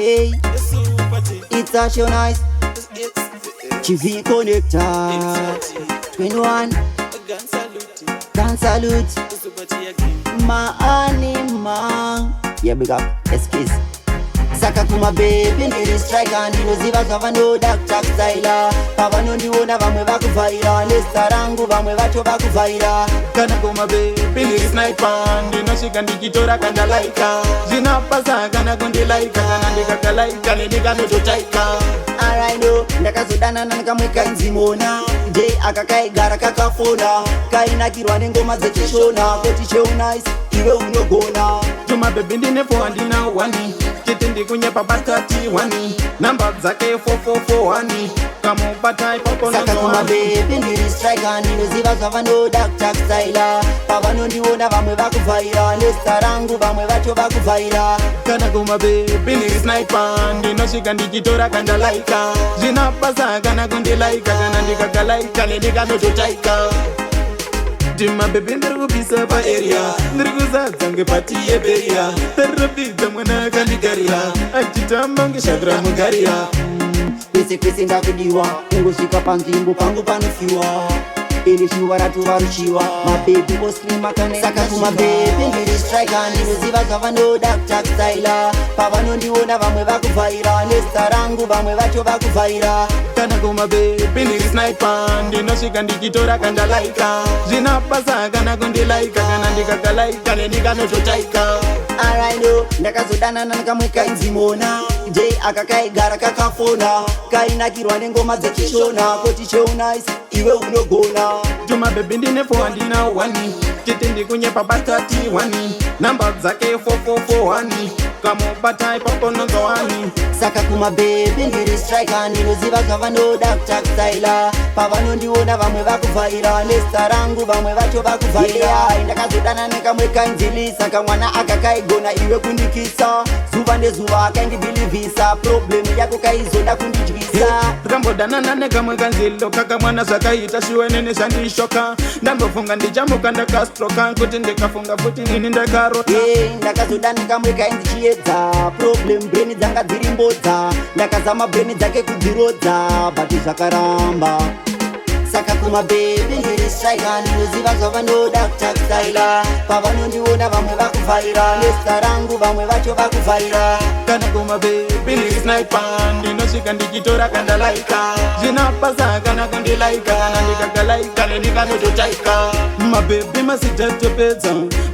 Hey, it's a show nice. TV connected. 21. Can salute. My anima. Yeah, big up. Excuse. Saka kuma baby ndiri striker ndinoziva zvavano Dr. Styler pavanondiona vamwe vakuvaira nesta rangu vamwe vacho vakuvaira kana kuma baby ndiri sniper ndinosvika ndichitora kandalaika zvinapasa kana kundilaika kana ndikakalaika nendikanototaika araino ndakazodanana nekamwe kainzi Mona je akakaigara kakafona kainakirwa nengoma dzechishona koti cheunice iwe unogona tuma baby ndinepo handina wani chiti ndikunyepa patati wani namba dzake 4441 kamubata ipapo saka kuma baby ndiri striker ndinoziva zvavano Dr. Styler pavanondiona vamwe vakuvaira nesta rangu vamwe vacho vakuvaira kana kuma baby ndiri sniper ndinosvika ndichitora kandalaika zvinapasa kana kundilaika kana ndikakalaika nendikanototaika Dima baby ndiri kupisa pa area ndiri kuzadza ngepati yeberia tarirapidza mwana akandigarira achitamba ngeshadra mugarira kwese ndakudiwa kungosvika panzvimbo pangu panofiwa ini shuva ratova ruchiwa mabebi oslima kane saka kuma bebi ndiri striker ndinoziva zvavano Dr. Styler pavanondiona vamwe vakuvaira nesta rangu vamwe vacho vakuvaira kana kuma baby ndiri sniper ndinosvika ndichitora kandalaika zvinapasa kana kundilaika kana ndikakalaika nendikanototaika araino ndakazodanana nekamwe kainzi Mona je akakaigara kakafona kainakirwa nengoma dzechishona koti cheunice iwe unogona tuma baby ndinepo handina wani chiti ndikunyepa patati wani namba dzake 4441 kamubata ipapo nonzowani saka kuma baby ndiri striker ndinoziva zvavano Dr. Styler pavanondiona vamwe vakuvaira nesta rangu vamwe vacho vakuvaira ndakazodana nekamwe kainzi Lisa kamwana akakaigona iwe kundikisa zuva nezuva akaindibilivhisa problem yako kaizonda kundidyisa takambodanana nekamwe kanzilo kakamwana zvakaita shiwenene zvandishoka ndambofunga ndichamuka ndakastroka kuti ndikafunga futi nini ndakarota ndakazodana nekamwe kainzi Chiedza problem brain dzanga dziri mbodza ndakazama brain dzake kudzirodza bati zvakaramba saka kuma baby ndiri striker ndinoziva zvavano Dr. Styler pavanondiona vamwe vakuvaira nesta rangu vamwe vacho vakuvaira kana kuma baby ndiri sniper ndinosvika ndichitora kandalaika zvinapasa kana kundilaika kana ndikakalaika nendikanototaika mabebi masijatopedza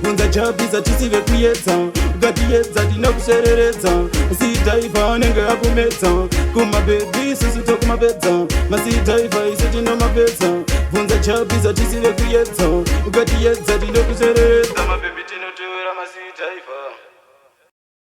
unza jabhiza tisive kuedza ukatiedza ndinokusereredza masidhaiva anenge akumedza kumabebi isusu tokumapedza masidhaiva isu tinomapedza bvunza jabhiza tisive kuedza ukatiedza ndinokusereredza mabebi tinoteura masidhaiva